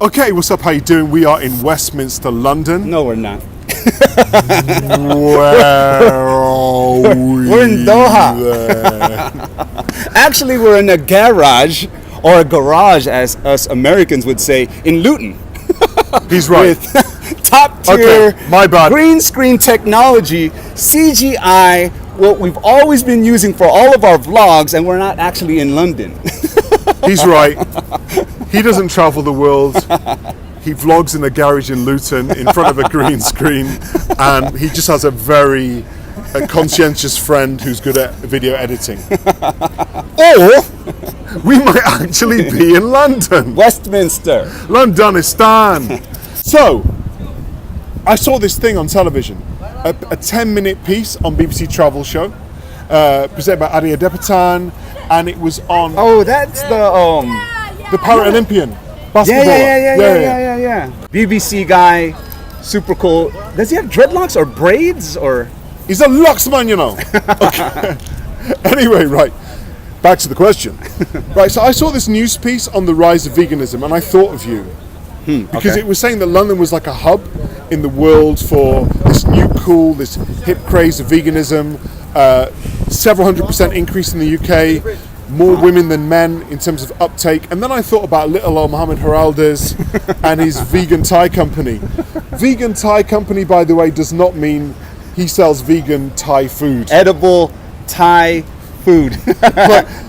Okay, what's up? How you doing? We are in Westminster, London. No, we're not. Where are We're in Doha. Actually, we're in a garage, or a garage, as us Americans would say, in Luton. He's right. With top tier Okay, my bad. green screen technology, CGI, what we've always been using for all of our vlogs, and we're not actually in London. He's right. He doesn't travel the world. He vlogs in a garage in Luton in front of a green screen, and he just has a very conscientious friend who's good at video editing. Or we might actually be in London. Westminster. Londonistan. So, I saw this thing on television, a 10-minute piece on BBC Travel Show, presented by Adi Adepitan, and it was on Oh, that's the Paralympian basketballer. Yeah. BBC guy, super cool. Does he have dreadlocks or braids or? He's a locksman, you know. Okay. Anyway, right. Back to the question. Right, so I saw this news piece on the rise of veganism, and I thought of you. Because it was saying that London was like a hub in the world for this new cool, this hip craze of veganism, several 100% increase in the UK, more women than men in terms of uptake. And then I thought about little old Mohammed Haraldez and his vegan Thai company. Vegan Thai company, by the way, does not mean he sells vegan Thai food. Edible Thai food.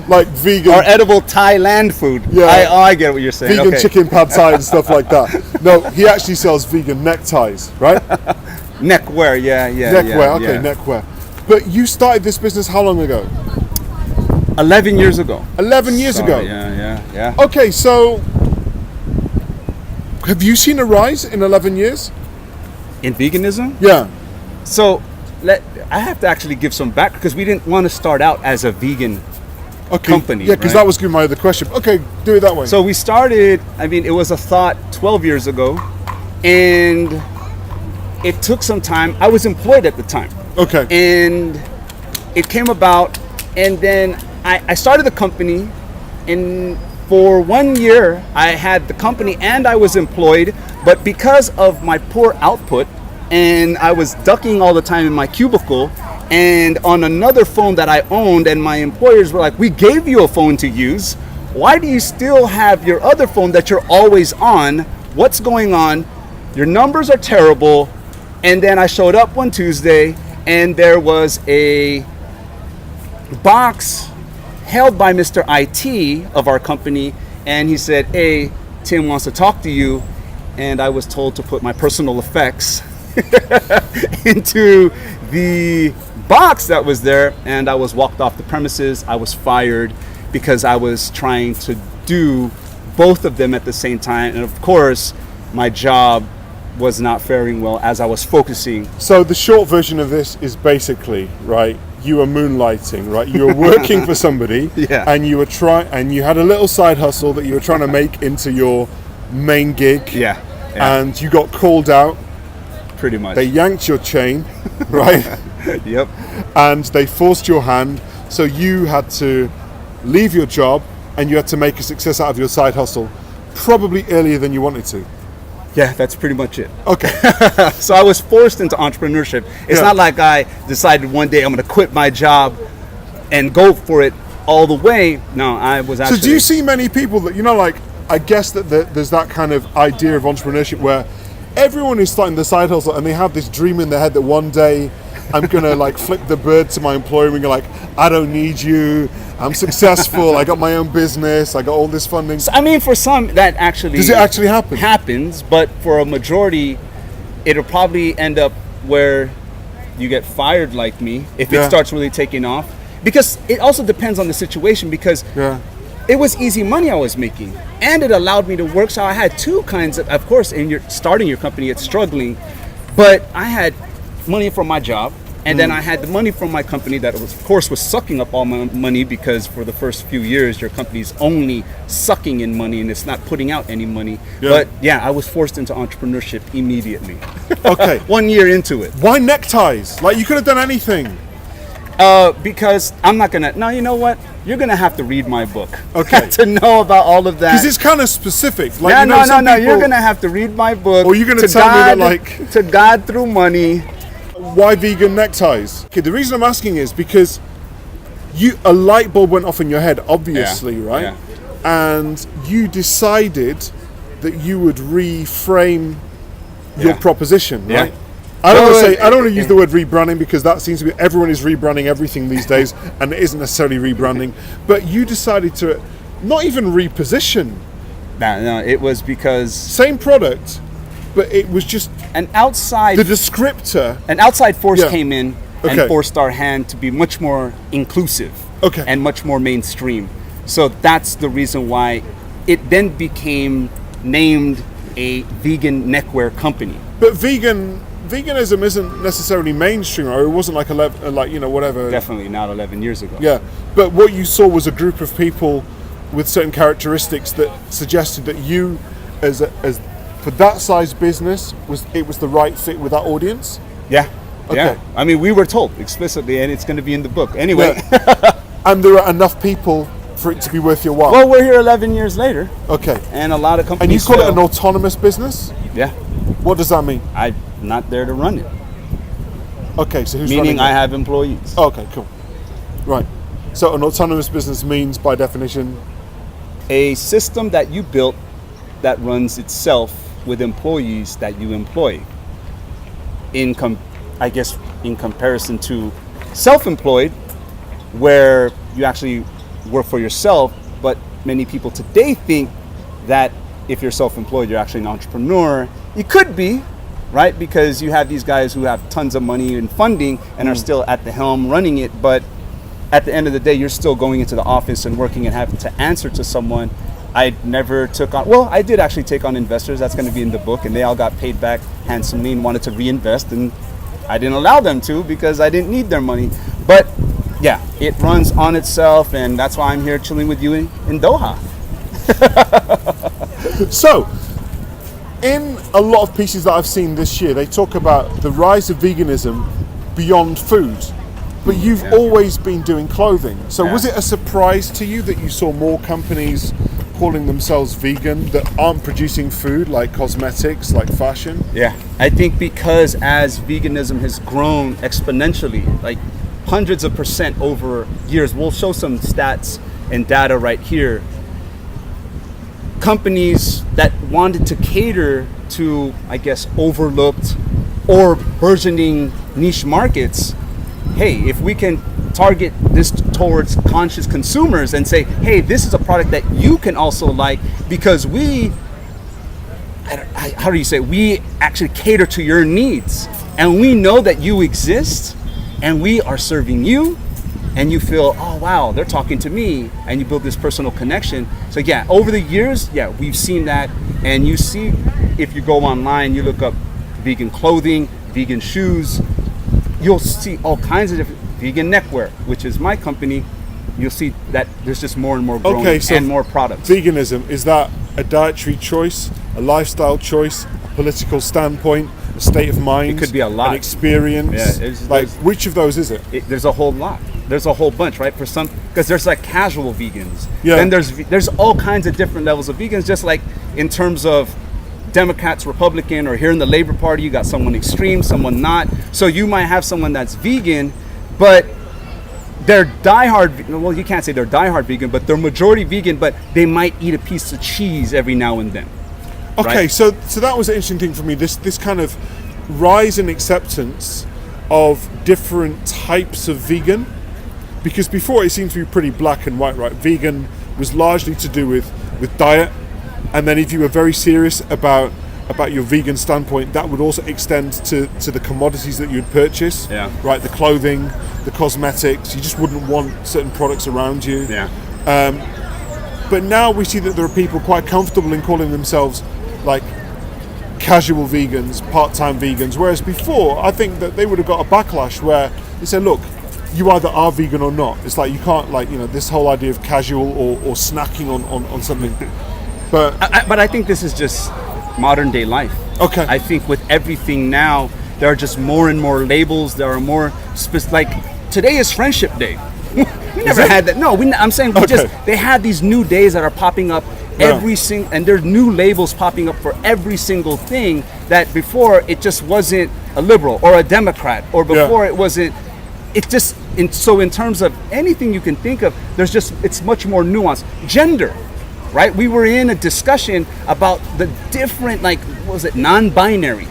like vegan... Or edible Thailand food. Yeah. I get what you're saying. Vegan Okay. chicken pad thai and stuff like that. No, he actually sells vegan neckties, right? Neckwear, yeah. Neckwear, okay, neckwear. But you started this business how long ago? 11 years ago. 11 years ago. Yeah. Okay, so have you seen a rise in 11 years? In veganism? Yeah. So I have to actually give some back because we didn't want to start out as a vegan company. Yeah, because right? that was my other question. Okay, do it that way. So we started, it was a thought 12 years ago, and it took some time. I was employed at the time. Okay. And it came about, and then I started the company, and for 1 year I had the company and I was employed, but because of my poor output, and I was ducking all the time in my cubicle, and on another phone that I owned, and my employers were like, we gave you a phone to use, why do you still have your other phone that you're always on? What's going on? Your numbers are terrible. And then I showed up one Tuesday, and there was a box held by Mr. IT of our company, and he said, hey, Tim wants to talk to you. And I was told to put my personal effects into the box that was there, and I was walked off the premises. I was fired because I was trying to do both of them at the same time, and of course my job was not faring well as I was focusing. So the short version of this is basically, right, you were moonlighting, right? You were working for somebody, and you were and you had a little side hustle that you were trying to make into your main gig. Yeah. And you got called out. Pretty much. They yanked your chain, right? Yep. And they forced your hand, so you had to leave your job and you had to make a success out of your side hustle, probably earlier than you wanted to. Yeah, that's pretty much it. Okay. So I was forced into entrepreneurship. It's not like I decided one day I'm going to quit my job and go for it all the way. No, I was actually... So do you see many people that, like, I guess that there's that kind of idea of entrepreneurship where everyone is starting the side hustle and they have this dream in their head that one day I'm going to like flip the bird to my employer and go like, I don't need you, I'm successful, I got my own business, I got all this funding. For some that actually... Does it actually happen? Happens, but for a majority, it'll probably end up where you get fired like me if it starts really taking off. Because it also depends on the situation, because it was easy money I was making, and it allowed me to work. So I had two kinds of course, in starting your company, it's struggling, but I had money from my job, and then I had the money from my company that was sucking up all my money, because for the first few years, your company's only sucking in money and it's not putting out any money. But I was forced into entrepreneurship immediately. Okay. 1 year into it. Why neckties? Like, you could have done anything. Because I'm not gonna. No, you know what? you're gonna have to read my book, Okay. to know about all of that. Because it's kind of specific. Like, Yeah, you know, no. some You're people- gonna have to read my book. Or you're gonna To tell me that, God- like- to God through money. Why vegan neckties? Okay, the reason I'm asking is because a light bulb went off in your head, obviously, Yeah, right? And you decided that you would reframe your Yeah. proposition, Yeah. right? I don't No, want to say, I don't want to use the word rebranding because that seems to be, everyone is rebranding everything these days, and it isn't necessarily rebranding. But you decided to not even reposition, No, it was because same product, but it was just an outside the descriptor. force Yeah. came in Okay. and forced our hand to be much more inclusive, Okay. and much more mainstream. So that's the reason why it then became named a vegan neckwear company. But veganism isn't necessarily mainstream, or it wasn't like whatever. Definitely not 11 years ago. Yeah, but what you saw was a group of people with certain characteristics that suggested that you, as for that size business, was the right fit with that audience. Yeah. Okay. Yeah. I mean, we were told explicitly, and it's going to be in the book. Anyway. Yeah. And there are enough people for it to be worth your while. Well, we're here 11 years later, Okay. and a lot of And companies. you call it fail. an autonomous business? Yeah. What does that mean? I'm not there to run it. Okay, so who's Meaning running I it? have employees. Okay, cool. Right. So an autonomous business means, by definition, A system that you built that runs itself with employees that you employ. I guess in comparison to self-employed, where you actually work for yourself, but many people today think that if you're self-employed, you're actually an entrepreneur. You could be, right? Because you have these guys who have tons of money and funding and are still at the helm running it, but at the end of the day, you're still going into the office and working and having to answer to someone. I never took on, well, I did actually take on investors. That's going to be in the book, and they all got paid back handsomely and wanted to reinvest, and I didn't allow them to because I didn't need their money. But yeah, it runs on itself, and that's why I'm here chilling with you in Doha. So, in a lot of pieces that I've seen this year, they talk about the rise of veganism beyond food. But you've always been doing clothing. So was it a surprise to you that you saw more companies calling themselves vegan that aren't producing food, like cosmetics, like fashion? Yeah, I think because as veganism has grown exponentially, like hundreds of percent over years, we'll show some stats and data right here. Companies that wanted to cater to, I guess, overlooked or burgeoning niche markets, hey, if we can target this towards conscious consumers and say, hey, this is a product that you can also like, because we actually cater to your needs, and we know that you exist, and we are serving you, and you feel, oh wow, they're talking to me, and you build this personal connection. So yeah, over the years, yeah, we've seen that, and you see, if you go online, you look up vegan clothing, vegan shoes, you'll see all kinds of different, Vegan Neckwear, which is my company, you'll see that there's just more and more growing and more products. Veganism, is that a dietary choice, a lifestyle choice, a political standpoint, a state of mind? It could be a lot. An experience? Yeah, which of those is it? There's a whole lot. There's a whole bunch, right? For some, because there's like casual vegans. Yeah. Then there's all kinds of different levels of vegans, just like in terms of Democrats, Republican, or here in the Labor Party, you got someone extreme, someone not. So you might have someone that's vegan, but they're diehard, well, you can't say they're diehard vegan, but they're majority vegan, but they might eat a piece of cheese every now and then. Okay, right? so that was an interesting thing for me, this kind of rise in acceptance of different types of vegan, because before it seemed to be pretty black and white, right? Vegan was largely to do with diet, and then if you were very serious about your vegan standpoint, that would also extend to the commodities that you'd purchase, right? The clothing, the cosmetics, you just wouldn't want certain products around you. But now we see that there are people quite comfortable in calling themselves like casual vegans, part-time vegans, whereas before I think that they would have got a backlash where they said, look, you either are vegan or not. It's like you can't, like, you know, this whole idea of casual or snacking on something. But I think this is just modern day life. Okay. I think with everything now, there are just more and more labels. There are more like today is Friendship Day. We never had that. No, I'm saying they had these new days that are popping up and there's new labels popping up for every single thing that before it just wasn't a liberal or a Democrat, or before it wasn't. It just so in terms of anything you can think of, it's much more nuanced. Gender, right? We were in a discussion about the different, like, what was it, non-binary,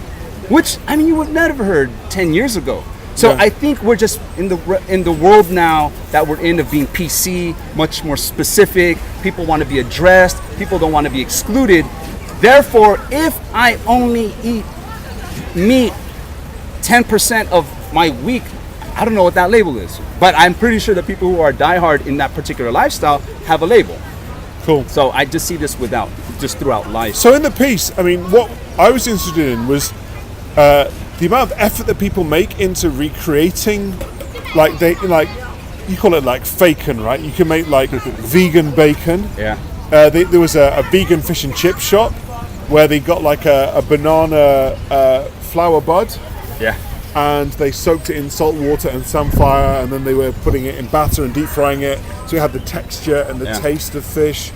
which you would never heard 10 years ago. So I think we're just in the world now that we're in of being PC, much more specific. People want to be addressed. People don't want to be excluded. Therefore, if I only eat meat 10% of my week, I don't know what that label is. But I'm pretty sure the people who are diehard in that particular lifestyle have a label. Cool. So I just see this throughout life. So in the piece, what I was interested in was the amount of effort that people make into recreating, you call it like bacon, right? You can make like vegan bacon. Yeah. There was a vegan fish and chip shop where they got like a banana flower bud. Yeah. And they soaked it in salt water and sunfire, and then they were putting it in batter and deep frying it, so you had the texture and the taste of fish.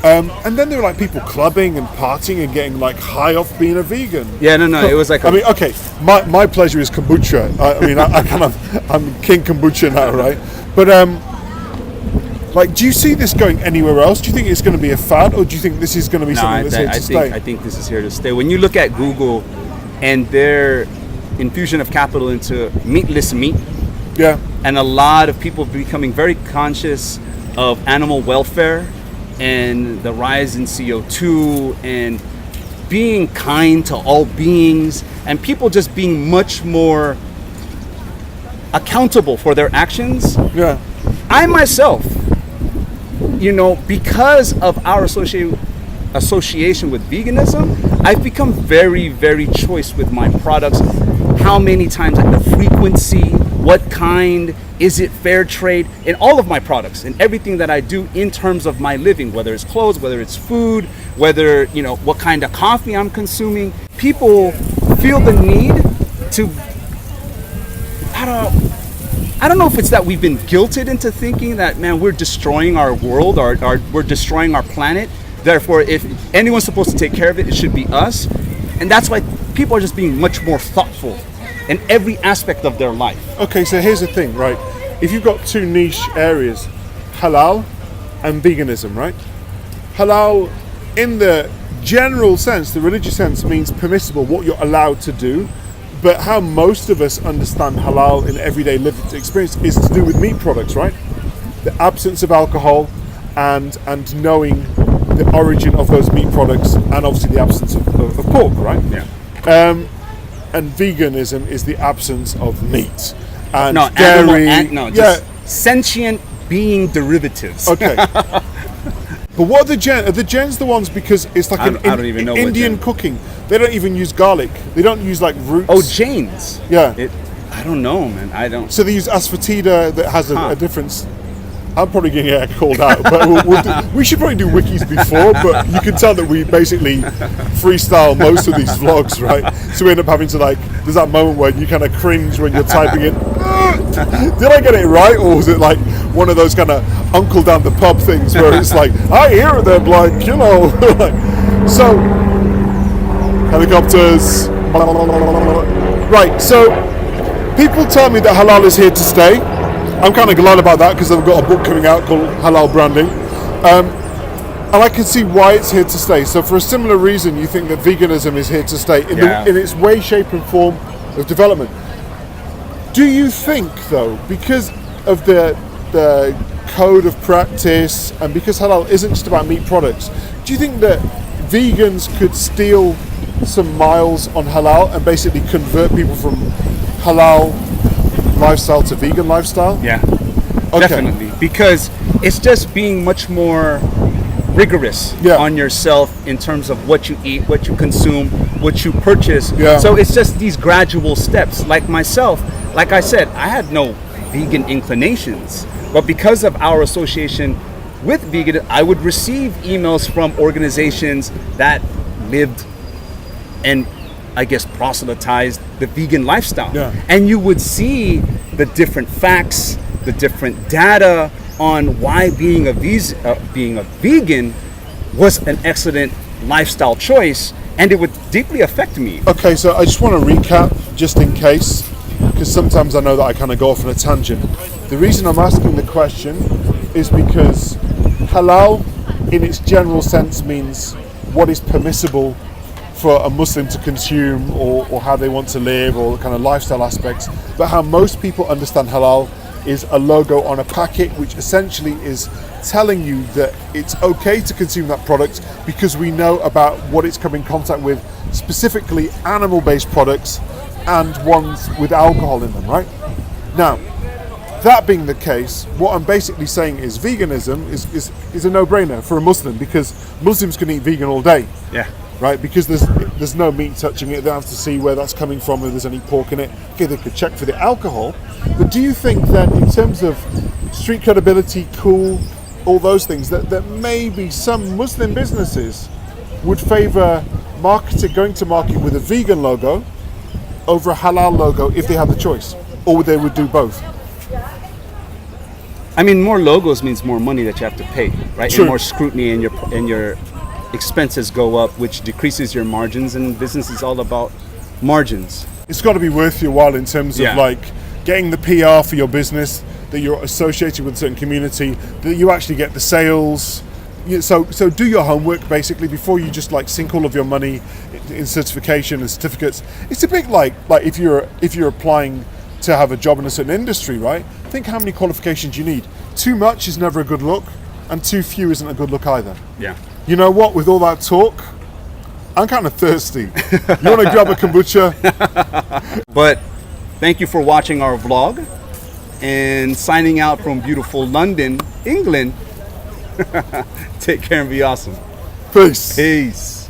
And then there were like people clubbing and partying and getting like high off being a vegan. Yeah, no, it was like. My pleasure is kombucha. I'm king kombucha now, right? But do you see this going anywhere else? Do you think it's going to be a fad, or do you think this is going to be something that's here to stay? I think this is here to stay. When you look at Google and their infusion of capital into meatless meat, and a lot of people becoming very conscious of animal welfare and the rise in CO2 and being kind to all beings, and people just being much more accountable for their actions. Yeah. I myself, because of our association with veganism, I've become very, very choice with my products. How many times, like the frequency, what kind, is it fair trade in all of my products and everything that I do in terms of my living, whether it's clothes, whether it's food, whether, what kind of coffee I'm consuming. People feel the need to, I don't know if it's that we've been guilted into thinking that, man, we're destroying our world, or we're destroying our planet. Therefore, if anyone's supposed to take care of it, it should be us. And that's why people are just being much more thoughtful in every aspect of their life. Okay, so here's the thing, right? If you've got two niche areas, halal and veganism, right? Halal, in the general sense, the religious sense, means permissible, what you're allowed to do. But how most of us understand halal in everyday lived experience is to do with meat products, right? The absence of alcohol and knowing the origin of those meat products, and obviously the absence of pork, right? Yeah. And veganism is the absence of meat and dairy. Just sentient being derivatives. Okay. But what are the gens? Are the gens the ones, because it's like I don't even know Indian cooking? They don't even use garlic. They don't use like roots. Oh, Jains. Yeah. I don't know, man. I don't. So they use asafoetida that has a difference. I'm probably going to get called out, but we should probably do wikis before, but you can tell that we basically freestyle most of these vlogs, right? So we end up having to there's that moment where you kind of cringe when you're typing in, did I get it right? Or was it like one of those kind of uncle down the pub things where it's like, I hear them, so, helicopters. Right, so people tell me that halal is here to stay. I'm kind of glad about that, because I've got a book coming out called Halal Branding. And I can see why it's here to stay. So for a similar reason, you think that veganism is here to stay in its way, shape and form of development. Do you think, though, because of the code of practice and because halal isn't just about meat products, do you think that vegans could steal some miles on halal and basically convert people from halal lifestyle to vegan lifestyle? Yeah, okay. Definitely, because it's just being much more rigorous on yourself in terms of what you eat, what you consume, what you purchase. So it's just these gradual steps. Like myself, like I said, I had no vegan inclinations, but because of our association with vegan, I would receive emails from organizations that lived and I guess proselytized the vegan lifestyle. And you would see the different facts, the different data on why being a vegan was an excellent lifestyle choice, and it would deeply affect me. Okay, so I just want to recap, just in case, because sometimes I know that I kind of go off on a tangent. The reason I'm asking the question is because halal, in its general sense, means what is permissible for a Muslim to consume, or how they want to live, or kind of lifestyle aspects. But how most people understand halal is a logo on a packet, which essentially is telling you that it's okay to consume that product because we know about what it's come in contact with, specifically animal-based products and ones with alcohol in them, right? Now, that being the case, what I'm basically saying is veganism is a no-brainer for a Muslim, because Muslims can eat vegan all day. Yeah. Right, because there's no meat touching it. They don't have to see where that's coming from, if there's any pork in it. Okay, they could check for the alcohol. But do you think then, in terms of street credibility, cool, all those things, that maybe some Muslim businesses would favour going to market with a vegan logo over a halal logo if they had the choice, or they would do both? I mean, more logos means more money that you have to pay, right? True. And more scrutiny, and your expenses go up, which decreases your margins, and business is all about margins. It's got to be worth your while in terms of like getting the PR for your business, that you're associated with a certain community, that you actually get the sales. So do your homework basically before you just like sink all of your money in certification and certificates. It's a bit like if you're applying to have a job in a certain industry, right? Think how many qualifications you need. Too much is never a good look, and too few isn't a good look either. Yeah. You know what? With all that talk, I'm kind of thirsty. You want to grab a kombucha? But thank you for watching our vlog, and signing out from beautiful London, England. Take care and be awesome. Peace. Peace.